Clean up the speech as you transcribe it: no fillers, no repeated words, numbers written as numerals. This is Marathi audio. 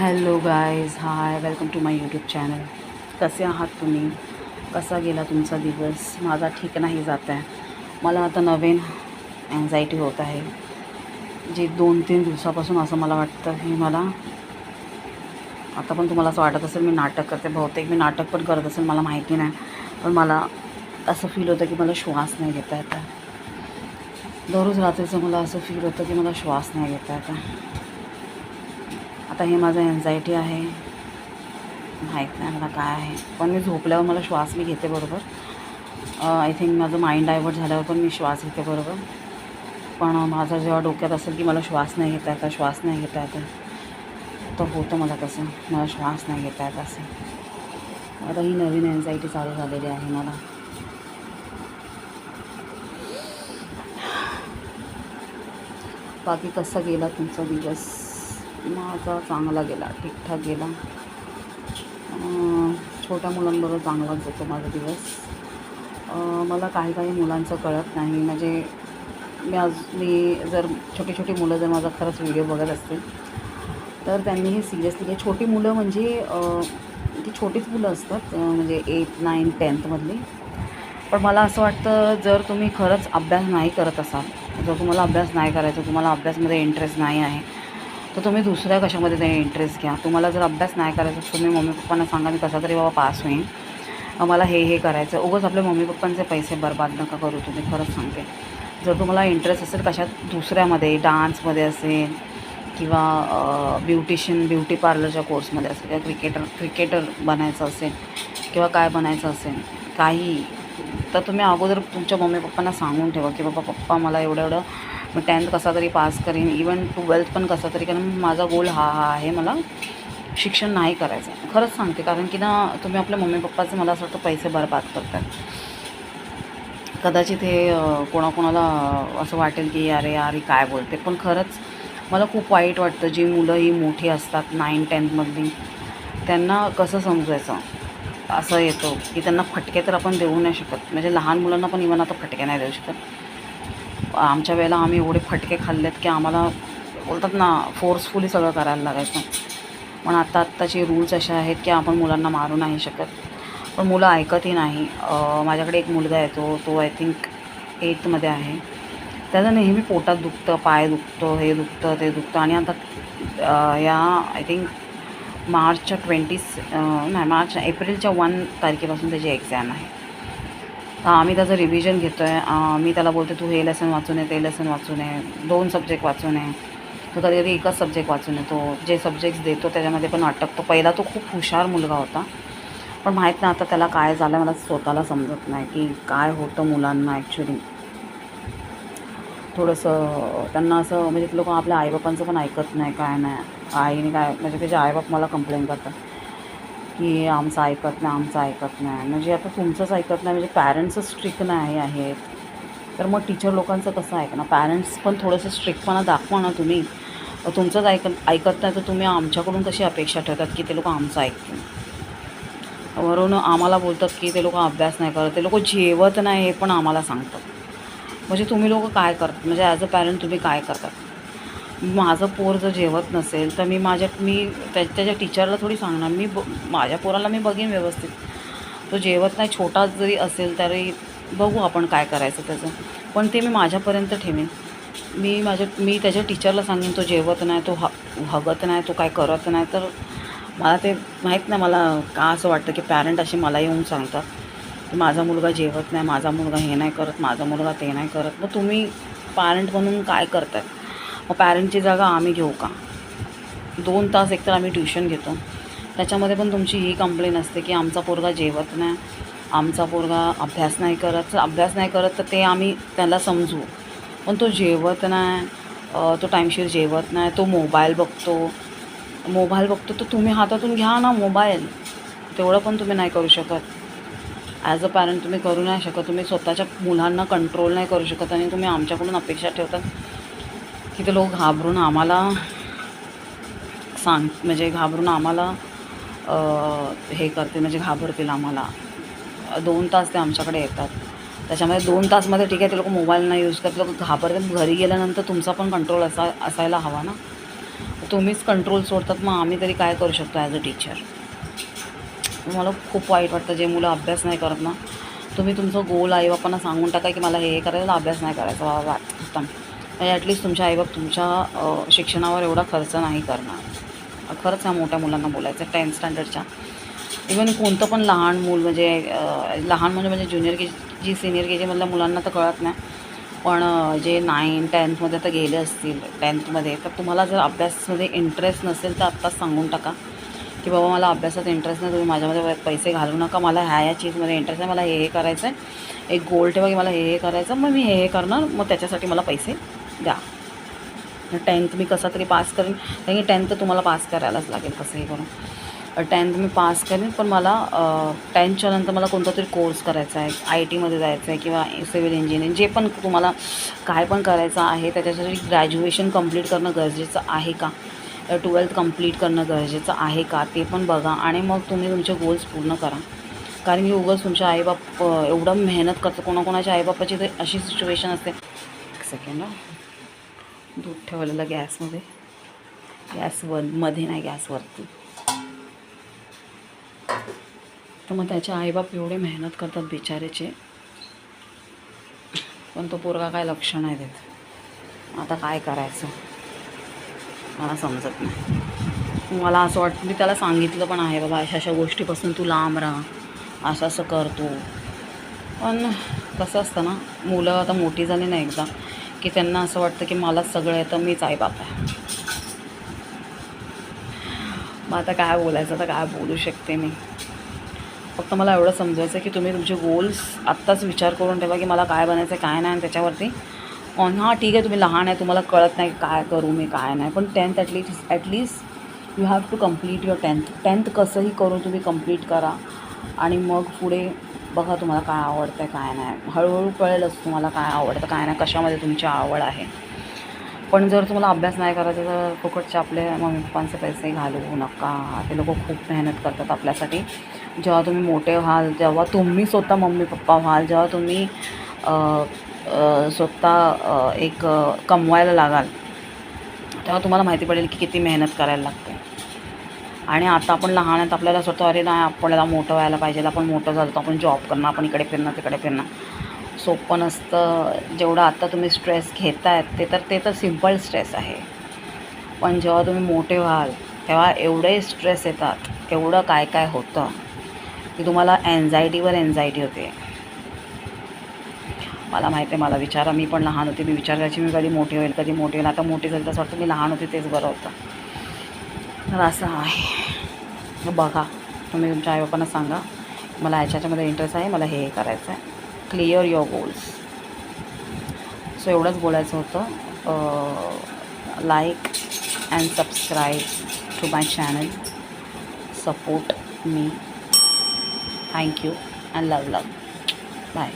Hello guys, hi, welcome to my YouTube channel. कसे आहात तुम्ही? कसा गेला तुमचा दिवस? माझा ठीक नाही जात आहे. मला आता नवीन अँझायटी होत आहे, जी 2-3 दिवसापासून असं मला वाटतं की मला आता पण तुम्हाला असं वाटत असेल मी नाटक करते. बहुतेक मी नाटक पण करत असेल, मला माहिती नाही. पण मला असं फील होतं की मला श्वास नाही घेता येत आहे. दररोज रात्रीचं मला असं फील होतं की मला श्वास नाही घेता येत आहे. आता हे माझं अँझायटी आहे, माहीत नाही मला काय आहे. पण मी झोपल्यावर मला श्वास मी घेते बरोबर. आय थिंक माझं माइंड डायवर्ट झाल्यावर पण मी श्वास घेते बरोबर. पण माझं जेव्हा डोक्यात असेल की मला श्वास नाही घेता येत, श्वास नाही घेता येत, तर होतं मला तसं, मला श्वास नाही घेता येत असं. आता ही नवीन अँझायटी चालू झालेली आहे मला. बाकी कसा गेला तुमचा दिवस? माझा चांगला गेला, ठीकठाक गेला. छोट्या मुलांबरोबर चांगलाच जातो माझा दिवस. मला काही काही मुलांचं कळत नाही. म्हणजे मी जर छोटी छोटी मुलं जर माझा खरंच व्हिडिओ बघत असतील तर त्यांनी हे सिरियसली, छोटी मुलं म्हणजे ती छोटीच मुलं असतात, म्हणजे 8, 9, 10थमधली. पण मला असं वाटतं, जर तुम्ही खरंच अभ्यास नाही करत असाल, जर तुम्हाला अभ्यास नाही करायचा, तुम्हाला अभ्यासमध्ये इंटरेस्ट नाही आहे, तर तुम्ही दुसऱ्या कशामध्ये तरी इंटरेस्ट घ्या. तुम्हाला जर अभ्यास नाही करायचा, तुम्ही मम्मी पप्पांना सांगा मी कसा तरी बाबा पास होईन, मला हे करायचं. उगाच आपल्या मम्मी पप्पांचे पैसे बर्बाद नका करू तुम्ही, खरंच सांगते. जर तुम्हाला इंटरेस्ट असेल कशात दुसऱ्यामध्ये, डान्समध्ये असेल किंवा ब्युटी पार्लरच्या कोर्समध्ये असेल, किंवा क्रिकेटर बनायचं असेल किंवा काय बनायचं असेल काही, तर तुम्ही अगोदर तुमच्या मम्मी पप्पांना सांगून ठेवा की बाबा पप्पा मला एवढं मी 10th कसा तरी पास करीन, इवन 12th पण कसा तरी, कारण माझा गोल हा आहे, मला शिक्षण नाही करायचं. खरंच सांगते, कारण की ना तुम्ही आपल्या मम्मी पप्पाचे मला असं वाटतं पैसे बर्बाद करतात. कदाचित हे कोणाकोणाला असं वाटेल की अरे यार ही काय बोलते, पण खरंच मला खूप वाईट वाटतं. जी मुलं ही मोठी असतात 9-10मधली, त्यांना कसं समजायचं असं येतो की त्यांना फटके तर आपण देऊ नाही शकत. म्हणजे लहान मुलांना पण इव्हन आता फटके नाही देऊ शकत. आमच्या वेळेला आम्ही एवढे फटके खाल्लेत की आम्हाला बोलतात ना फोर्सफुली सगळं करायला लागायचं. पण आत्ताचे रूल्स असे आहेत की आपण मुलांना मारू नाही शकत. पण मुलं ऐकतही नाही. माझ्याकडे एक मुलगा आहे, तो आय थिंक 8th आहे. त्याचं नेहमी पोटात दुखतं, पाय दुखतं, हे दुखतं, ते दुखतं. आणि आता या आय थिंक एप्रिलच्या 1 तारखेपासून त्याची एक्झाम आहे. तर आम्ही त्याचं रिव्हिजन घेतो आहे. मी त्याला बोलते तू हे लेसन वाचून ये, ते लेसन वाचून ये, 2 सब्जेक्ट वाचून ये. तो कधी कधी एकच सब्जेक्ट वाचून येतो. जे सब्जेक्ट्स देतो त्याच्यामध्ये पण अटकतो. पहिला तो खूप हुशार मुलगा होता, पण माहीत नाही आता त्याला काय झालं, मला स्वतःला समजत नाही की काय होतं मुलांना ॲक्च्युली. थोडंसं त्यांना असं, म्हणजे ते लोक आपल्या आईबापांचं पण ऐकत नाही, काय नाही. आईने काय, म्हणजे त्याचे आईबाप मला कंप्लेंट करतात की आमचं ऐकत नाही. म्हणजे आता तुमचंच ऐकत नाही म्हणजे पॅरेंट्सच स्ट्रिक्ट नाही आहेत, तर मग टीचर लोकांचं कसं ऐकणार? पॅरेंट्स पण थोडंसं स्ट्रिक्टपणा दाखवा ना तुम्ही. तुमचंच ऐकत नाही तर तुम्ही आमच्याकडून कशी अपेक्षा ठेवतात की ते लोक आमचं ऐकतील? वरून आम्हाला बोलतात की ते लोक अभ्यास नाही करत, ते लोक जेवत नाही, हे पण आम्हाला सांगतात. म्हणजे तुम्ही लोक काय करतात? म्हणजे ॲज अ पॅरेंट तुम्ही काय करतात? माझं पोर जर जेवत नसेल तर मी त्याच्या टीचरला थोडी सांगणार. माझ्या पोराला मी बघीन व्यवस्थित. तो जेवत नाही, छोटा जरी असेल तरी बघू आपण काय करायचं त्याचं, पण ते मी माझ्यापर्यंत ठेवीन. मी त्याच्या टीचरला सांगेन तो जेवत नाही, तो हगत नाही, तो काय करत नाही. तर मला ते माहीत नाही, मला का असं वाटतं की पॅरेंट असे मला येऊन सांगतात की माझा मुलगा जेवत नाही, माझा मुलगा हे नाही करत, माझा मुलगा ते नाही करत. मग तुम्ही पॅरेंट म्हणून काय करताय? मग पॅरेंटची जागा आम्ही घेऊ का? 2 तास एकतर आम्ही ट्युशन घेतो, त्याच्यामध्ये पण तुमची ही कंप्लेन असते की आमचा पोरगा जेवत नाही, आमचा पोरगा अभ्यास नाही करत. तर ते आम्ही त्याला समजू, पण तो जेवत नाही, तो टाईमशीर जेवत नाही, तो मोबाईल बघतो तर तुम्ही हातातून घ्या ना मोबाईल. तेवढं पण तुम्ही नाही करू शकत. ॲज अ पॅरेंट तुम्ही करू नाही शकत. तुम्ही स्वतःच्या मुलांना कंट्रोल नाही करू शकत, आणि तुम्ही आमच्याकडून अपेक्षा ठेवतात की ते लोक घाबरून आम्हाला घाबरून आम्हाला हे करतील, म्हणजे घाबरतील आम्हाला. 2 तास ते आमच्याकडे येतात, त्याच्यामध्ये 2 तासमध्ये ठीक आहे ते लोक मोबाईल नाही यूज करत, लोक घाबरतात. घरी गेल्यानंतर तुमचा पण कंट्रोल असायला हवा ना. तुम्हीच कंट्रोल सोडतात, मग आम्ही तरी काय करू शकतो ॲज अ टीचर. मला खूप वाईट वाटतं जे मुलं अभ्यास नाही करत ना. तुम्ही तुमचं गोल आईबापांना सांगून टाका की मला हे करायचं, अभ्यास नाही करायचा बाबा उत्तम. म्हणजे ॲटलिस्ट तुमचे आईबाप तुमच्या शिक्षणावर एवढा खर्च नाही करणार. खरंच ह्या मोठ्या मुलांना बोलायचं 10th स्टँडर्डच्या. इवन कोणतं पण लहान मूल म्हणजे लहान म्हणजे junior K G senior K जीमधल्या मुलांना तर कळत नाही, पण जे 9th 10thमध्ये तर गेले असतील 10thमध्ये, तर तुम्हाला जर अभ्यासमध्ये इंटरेस्ट नसेल तर आत्ताच सांगून टाका की बाबा मला अभ्यासात इंटरेस्ट नाही, तुम्ही माझ्यामध्ये पैसे घालू नका, मला ह्या चीजमध्ये इंटरेस्ट आहे, मला हे करायचं आहे. एक गोल ठेवा की मला हे करायचं, मग मी हे करणार, मग त्याच्यासाठी मला पैसे द्या. 10th मी कसा तरी पास करेन, कारण की 10th तुम्हाला पास करायलाच लागेल कसंही करून. 10th मी पास करेन, पण मला 10thच्या नंतर मला कोणता तरी कोर्स करायचा आहे, IT मध्ये जायचं आहे किंवा सिव्हिल इंजिनिअरिंग, जे पण तुम्हाला काय पण करायचं आहे त्याच्यासाठी ग्रॅज्युएशन कंप्लीट करणं गरजेचं आहे का, 12th कंप्लीट करणं गरजेचं आहे का, ते पण बघा आणि मग तुम्ही तुमचे गोल्स पूर्ण करा. कारण की उगाच तुमचे आईबाप एवढं मेहनत करतं. कोणाकोणाच्या आईबापाची तर अशी सिच्युएशन असते. एक सेकंड, दूध ठेवलेलं गॅसमध्ये, मध्ये नाही, गॅसवरती. तर मग त्याचे आईबाप एवढे मेहनत करतात बिचारेचे, पण तो पोरगा काय लक्ष नाही देत. आता काय करायचं मला समजत नाही. मला असं वाटतं, मी त्याला सांगितलं पण आहे बाबा अशा गोष्टीपासून तू लांब राहा, असं करतो. पण कसं असतं ना, मुलं आता मोठी झाली ना एकदा की त्यांना असं वाटतं की मलाच सगळं येतं, मीच आई बाप आहे. मग आता काय बोलायचं, आता काय बोलू शकते मी. फक्त मला एवढं समजायचं की तुम्ही तुमचे गोल्स आत्ताच विचार करून ठेवा की मला काय बनायचं आहे काय नाही, आणि त्याच्यावरती हां ठीक आहे तुम्ही लहान आहे, तुम्हाला कळत नाही काय करू मी काय नाही, पण 10th at least you have to complete your 10th कसंही करून तुम्ही कम्प्लीट करा. आणि मग पुढे बघा तुम्हाला काय आवडतं आहे काय नाही, हळूहळू कळेलच तुम्हाला काय आवडतं काय नाही, कशामध्ये तुमची आवड आहे. पण जर तुम्हाला अभ्यास नाही करायचा तर फुकटचे आपले मम्मी पप्पांचे पैसे घालवू नका. ते लोक खूप मेहनत करतात आपल्यासाठी. जेव्हा तुम्ही मोठे व्हाल, जेव्हा तुम्ही स्वतः मम्मी पप्पा व्हाल, जेव्हा तुम्ही स्वतः एक कमवायला लागाल, तेव्हा तुम्हाला माहिती पडेल की किती मेहनत करायला लागते. आणि आता आपण लहान आहेत, आपल्याला स्वतः अरे नाही आपल्याला मोठं व्हायला पाहिजे, आपण मोठं झालं तर आपण जॉब करणं, आपण इकडे फिरणं तिकडे फिरणं. सोपं नसतं. जेवढं आत्ता तुम्ही स्ट्रेस घेतायत ते तर सिम्पल स्ट्रेस आहे, पण जेव्हा तुम्ही मोठे व्हाल तेव्हा एवढे स्ट्रेस येतात, एवढं काय काय होतं की तुम्हाला एन्झायटीवर एन्झायटी होते. मला माहिती आहे, मला विचारा, मी पण लहान होते, मी विचार करायची मी कधी मोठी होईल कधी मोठी होईल. आता मोठी झाली तसं वाटतं मी लहान होते तेच बरं होतं. तर असं आहे. बघा तुम्ही तुमच्या आईबापांना सांगा मला ह्याच्यामध्ये इंटरेस्ट आहे, मला हे करायचं आहे. Clear your goals. सो एवढंच बोलायचं होतं. Like and subscribe to my channel. Support me. Thank you and love. Bye.